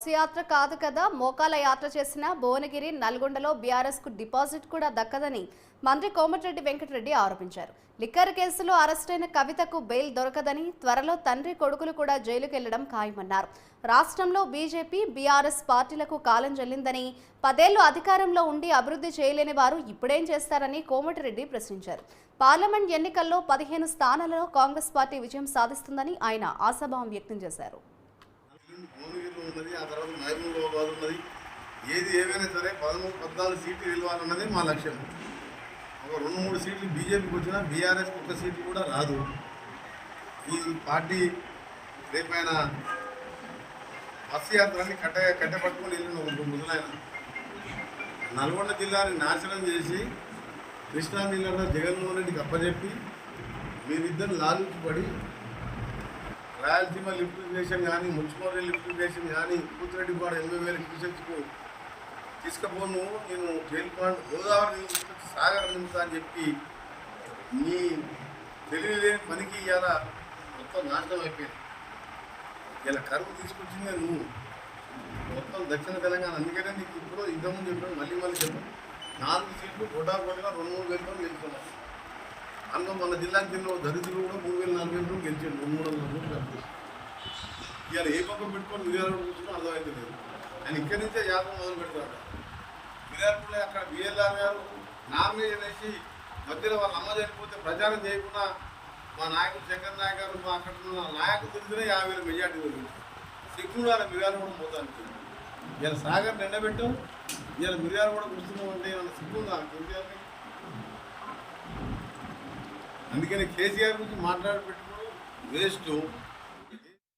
యాత్ర కాదు కదా మోకాల యాత్ర చేసిన భువనగిరి నల్గొండలో బీఆర్ఎస్ కు డిపాజిట్ కూడా దక్కదని మంత్రి కోమటిరెడ్డి వెంకటరెడ్డి ఆరోపించారు. లిక్కర్ కేసులో అరెస్టైన కవితకు బెయిల్ దొరకదని, త్వరలో తండ్రి కొడుకులు కూడా జైలుకు వెళ్లడం ఖాయమన్నారు. రాష్ట్రంలో బీజేపీ బీఆర్ఎస్ పార్టీలకు కాలం చెల్లిందని, 10 ఏళ్లు అధికారంలో ఉండి అభివృద్ధి చేయలేని వారు ఇప్పుడేం చేస్తారని కోమటిరెడ్డి ప్రశ్నించారు. పార్లమెంట్ ఎన్నికల్లో 15 స్థానాలలో కాంగ్రెస్ పార్టీ విజయం సాధిస్తుందని ఆయన ఆశాభావం వ్యక్తం చేశారు. భువనగిరిలో ఉన్నది, ఆ తర్వాత మహబూబాబాద్ ఉన్నది. ఏది ఏమైనా సరే 13-14 సీట్లు గెలవాలన్నది మా లక్ష్యం. ఒక 2-3 సీట్లు బీజేపీకి వచ్చినా బీఆర్ఎస్కి ఒక సీట్లు కూడా రాదు. ఈ పార్టీ రేపైన బస్సు యాత్రని కట్టపట్టుకొని వెళ్ళిన ఒక ముదులైన నల్గొండ జిల్లాని నాశనం చేసి కృష్ణా జిల్లాలో జగన్మోహన్ రెడ్డికి అప్పచెప్పి మీరిద్దరు లాలూచిపడి రాయలసీమ లిఫ్ట్ ఇరిగేషన్ కానీ, మున్సిపల్ లిఫ్ట్ ఇరిగేషన్ కానీ, కూతురెడ్డి కూడా 80,000 క్యూసెక్స్కు తీసుకుపోను, నేను జైలు పాయింట్ గోదావరి తీసుకొచ్చి సాగర్ నింపుతా అని చెప్పి నీ తెలియలేని పనికి ఇవాళ మొత్తం నాశనం అయిపోయింది. ఇలా కరువు తీసుకొచ్చిందే నువ్వు మొత్తం దక్షిణ తెలంగాణ. అందుకనే నీకు ఇప్పుడు ఇంతకుముందు చెప్పాను, మళ్ళీ చెప్పాను, 4 సీట్లు కొట్టాకొట్టిగా 2-3 వేలతో గెలుచుకున్నావు. అందులో మన జిల్లాకి చెందిన దరిద్రులు కూడా 3,000-4,000 గెలిచాడు. 300 కలిపి ఇవాళ ఏ పక్కన పెట్టుకొని మిర్యాలగూడ కూర్చున్నా అర్థమైతే లేదు. ఆయన ఇక్కడి నుంచే యాత్ర మొదలు పెడతాడు. మిర్యాలగూడలో అక్కడ బిఎల్ఆర్ గారు నామినేషన్ వేసి మధ్యలో వాళ్ళ అమ్మ చనిపోతే ప్రచారం చేయకుండా మా నాయకుడు శంకర్ నాయక్ గారు, మా అక్కడ ఉన్న నాయకులు తెలిసినే 50,000 మెజార్టీ వెళ్ళింది. సిగ్గుండాలి మిర్యాలగూడ పోతానికి. ఇలా సాగర్ నిండబెట్టాం, ఇలా మిర్యాలగూడ కూర్చున్నాం అంటే ఏమన్నా సిగ్గుందా కేసీఆర్ని? అందుకని కేసీఆర్ గురించి మాట్లాడబెట్టుకోవడం వేస్ట్.